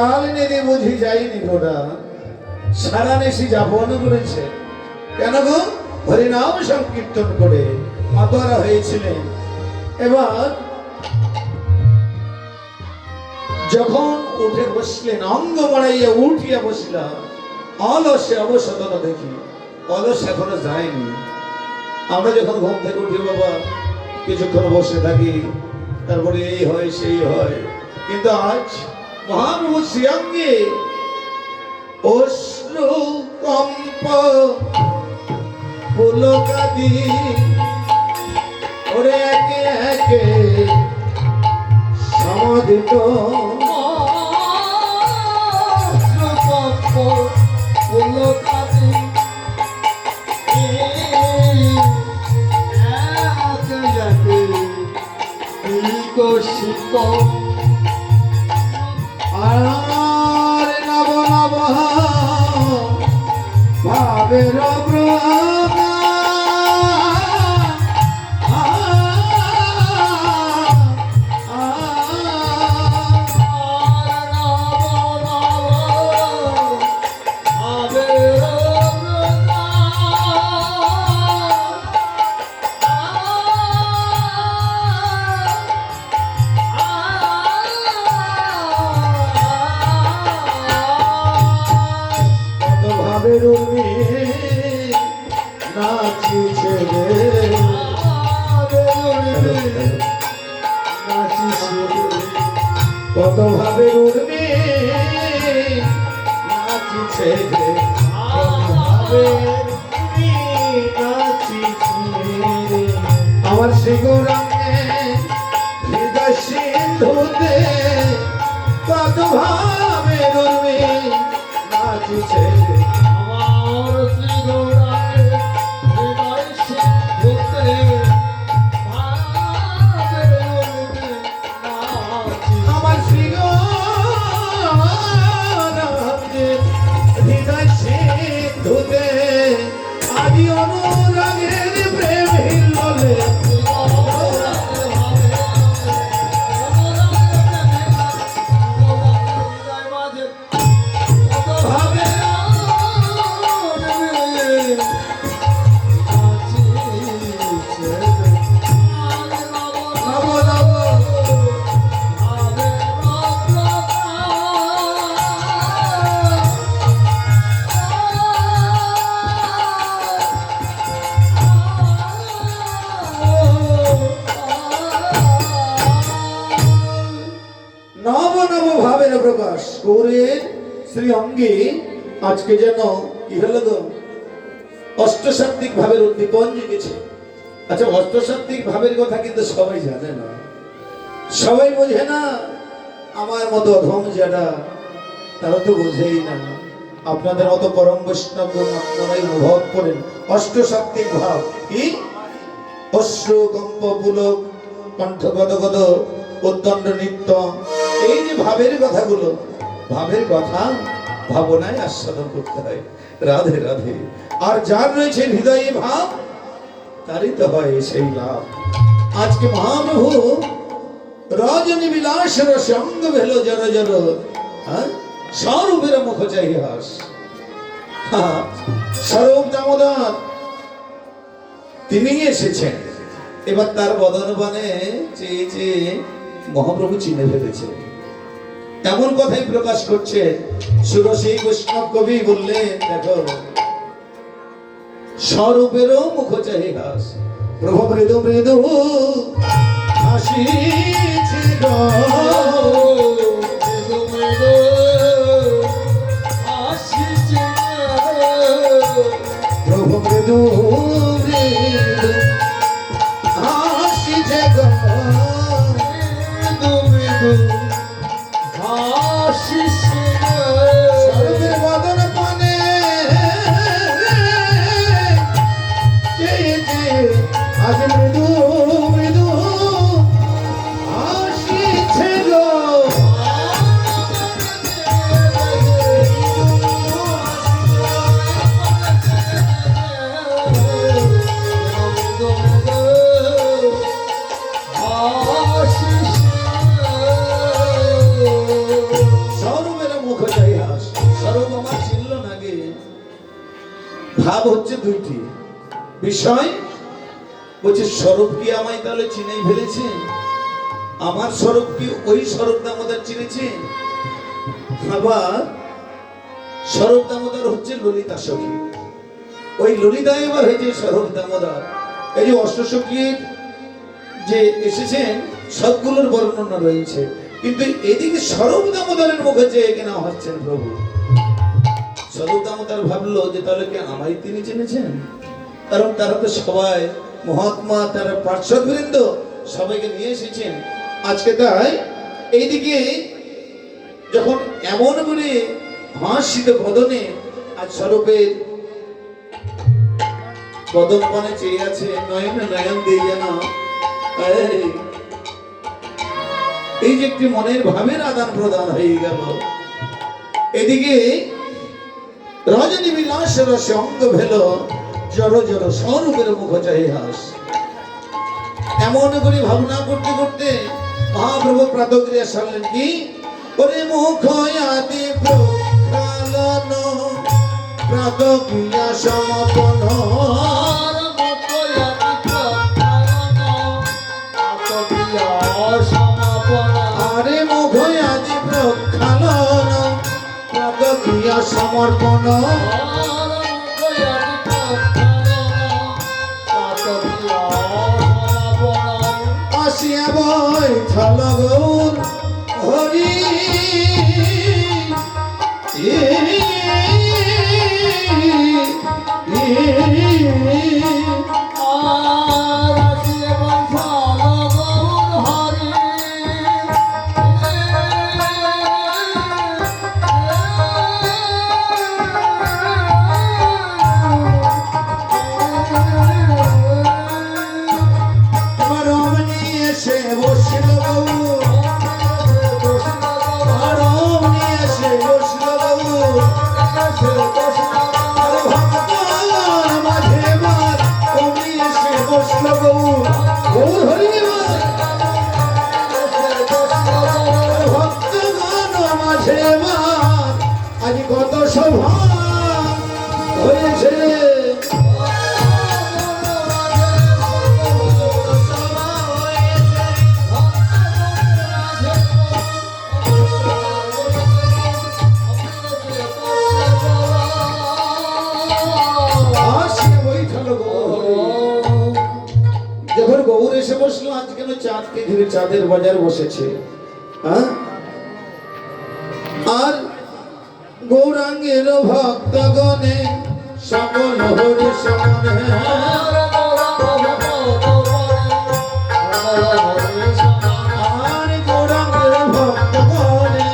কাল নেদে বুঝি যায়নি গোটা সারা নেশি যাপন করেছে কেন গো হরিনাম সংকীর্তন করে মাতোয়ারা হয়েছিলেন। এবার যখন উঠে বসলেন অঙ্গ বাড়াইয়া উঠিয়া বসলাম অলসে অবসদন দেখি অলস এখনো যায়নি। আমরা যখন ঘুম থেকে উঠি বাবা কিছুক্ষণ বসে থাকি তারপরে এই হয় সেই হয়, কিন্তু আজ মহাপ্রভু শ্রীঅঙ্গে অশ্রু কম্প পুলকাদি ওরে একে একে সমাধিত আর নব নব ভাবের কত ভাবে উঠবে নাচিছে আমার শিগরামে হৃদয় সিন্ধুতে কত ভাবে উঠবে নাচিছে আমার শিগরামে হৃদয় সিন্ধুতে প্রকাশ করে শ্রী অঙ্গে আজকে যেন কি হলো গো অষ্টসাত্ত্বিক ভাবের উদ্দীপন জেগেছে। আচ্ছা অষ্টসাত্ত্বিক ভাবের কথা কিন্তু সবাই জানে না, সবাই বোঝে না। আমার মতো অধম যারা তারা তো বোঝেই না। আপনাদের মতো পরম বৈষ্ণব আপনারাই অনুভব করেন অষ্টসাত্ত্বিক ভাব কি অশ্রু কম্প পুলক কণ্ঠ গদগদ উদ্দণ্ড নৃত্য, এই যে ভাবের কথাগুলো, ভাবের কথা ভাবনায় আস্বাদন করতে হয়। রাধে রাধে। আর যার রয়েছে হৃদয়ে ভাব তারই তো হয় সেই লাভ। আজকে মহাপ্রভু রজনী বিলাস রসে অঙ্গ ভেল জর জর স্বরূপের মুখ চাই হাস। স্বরূপ দামোদর তিনি এসেছেন, এবার তার বদনবানে চেয়ে চেয়ে মহাপ্রভু চিনে ফেলেছে। এমন কথাই প্রকাশ করছে সুরসী বৈষ্ণব কবি বললেন দেখো স্বরূপেরও মুখ চাহি হাস। প্রভু মৃদু মৃদু হাসিছে প্রভু মৃদু মৃদু হাসিছে স্বরূপের বদন পানে আজ মৃদু মৃদু হাসিছে গো। বিষয় বলছে স্বরূপ কি আমায় তাহলে চিনেই ফেলেছে? আমার স্বরূপ কি ওই স্বরূপ দামোদর চিনেছে? আবার স্বরূপ দামোদর হচ্ছে ললিতা সখী, ওই ললিতা এবার হয়েছে স্বরূপ দামোদর। এই যে অষ্টসখীর যে এসেছেন সবগুলোর বর্ণনা রয়েছে, কিন্তু এদিকে স্বরূপ দামোদরের মুখে যে কেনা হচ্ছেন প্রভু। স্বরূপ দামোদর ভাবলো যে তাহলে কি আমায় তিনি চিনেছেন? কারণ তারা তো সবাই মহাত্মা, তারা পার্শ্ববৃন্দ সবাইকে নিয়ে এসেছেন আজকে। তাই এইদিকে যখন এমন করে হাসিত বদনে আজ স্বরূপের বদন পানে চেয়ে আছে, নয়ন নয়ন দিয়ে যেন এই যে একটি মনের ভাবের আদান প্রদান হয়ে গেল। এদিকে রজনী বিলাস রসে অঙ্গ ভেল, জড় জড় স্বরূপের মুখ চাহে হাস। এমন করে ভাবনা করতে করতে মহাপ্রভু প্রাতক্রিয়া সারলেন কি ওরে মুখ আদি প্রক্ষালন প্রাতক্রিয়া সমাপন। আরে মুখ আদি প্রক্ষালন প্রাতক্রিয়া সমর্পণ। আসিয়া বৈঠল গৌর হরি আজ কত সভা হয়েছে। যখন গৌর এসে বসলো, আজ কেন চাঁদকে ঘিরে চাঁদের বাজার বসেছে, হ্যাঁ? আর গৌরাঙ্গের ভক্তগণে সকল হরি সমনে, আর গৌরাঙ্গের ভক্তগণে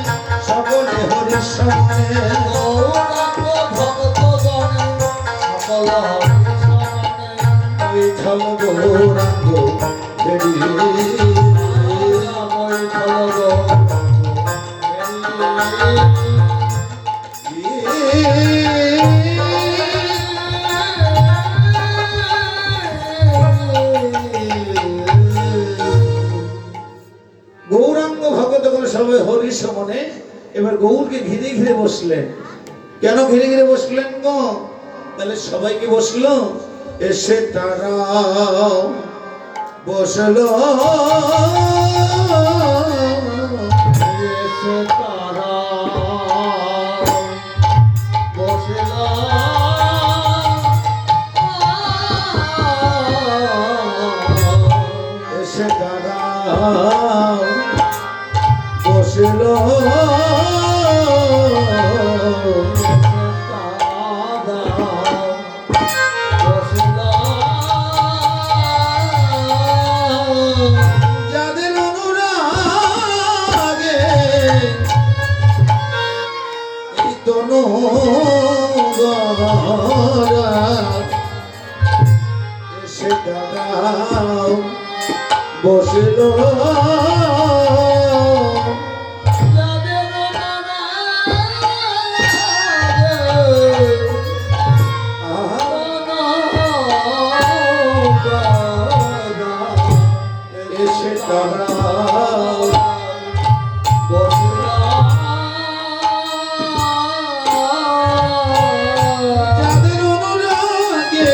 সকল হরি সমনে, বৈঠল গৌরাঙ্গ গৌরাঙ্গ ভগত সবাই হরি সমনে এবার গৌরকে ঘিরে ঘিরে বসলেন। কেন ঘিরে ঘিরে বসলেন গো? তাহলে সবাইকে বসলো, এসে তারা বসলো, এসে তারা বসলো, এসে তারা বসলো, যাদের অনুরাগে এই তনু এসে দাঁড়াও বসলো, এসে দাঁড়াও বসলো, যাদের অনুরাগে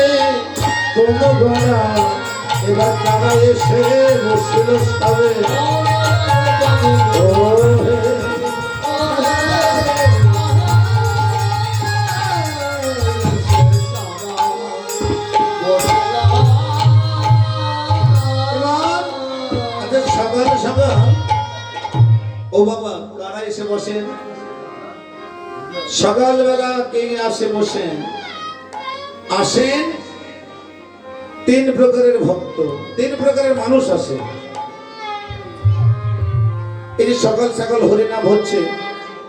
কারা এসে বসিল সবে ও হে সকাল সকাল ও বাবা কারা এসে বসেন সকালবেলা কে আসে বসেন আসেন তিন প্রকারের ভক্ত তিন প্রকারের মানুষ আসে এই যে সকাল সকাল হরিনাম হচ্ছে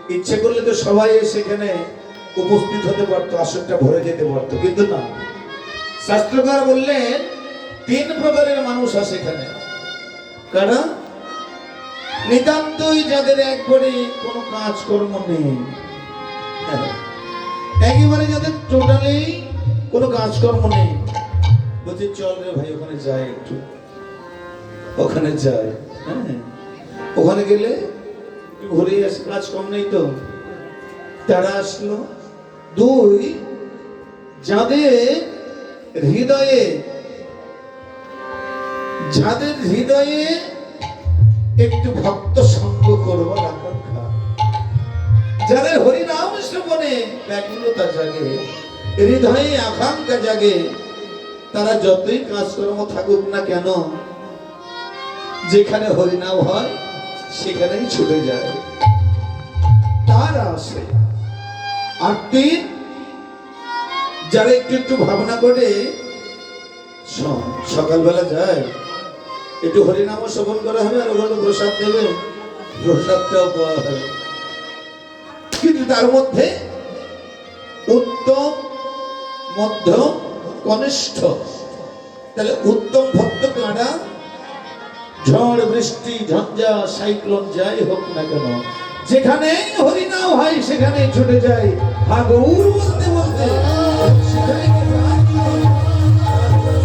ইচ্ছে করলে তো সবাই সেখানে উপস্থিত হতে পারতো আসনটা ভরে যেতে পারতো কিন্তু না শাস্ত্রকার বললেন তিন প্রকারের মানুষ আসে এখানে কারণ নিতান্তই যাদের একবারে কোনো কাজকর্ম নেই একেবারে যাদের টোটালি কোনো কাজকর্ম নেই বলছি চল রে ভাই ওখানে যাই একটু ওখানে যাই হ্যাঁ ওখানে গেলে ঘুরে আসে কাজ কম নেই তো তারা আসলো দুই যাদের হৃদয়ে একটু ভক্ত সঙ্গ করবার আকাঙ্ক্ষা যাদের হরিনাম শ্রবণে ব্যাকুলতা জাগে হৃদয়ে আকাঙ্ক্ষা জাগে তারা যতই কাজকর্ম থাকুক না কেন যেখানে হরিনাম হয় সেখানেই ছুটে যায় তারা আসে আর তিন যারা একটু একটু ভাবনা করে সকালবেলা যায় একটু হরিনাম শ্রবণ করা হবে আর ওখানে প্রসাদ দেবে প্রসাদটাও পাওয়া হবে কিন্তু তার মধ্যে উত্তম মধ্যম কনিষ্ঠ তাহলে উত্তম ভক্ত কারা ঝড় বৃষ্টি ঝঞ্ঝা সাইক্লোন যাই হোক না কেন যেখানে হরিনাম হয় সেখানে ছুটে যায় হাগৌর বলতে বলতে সেখানে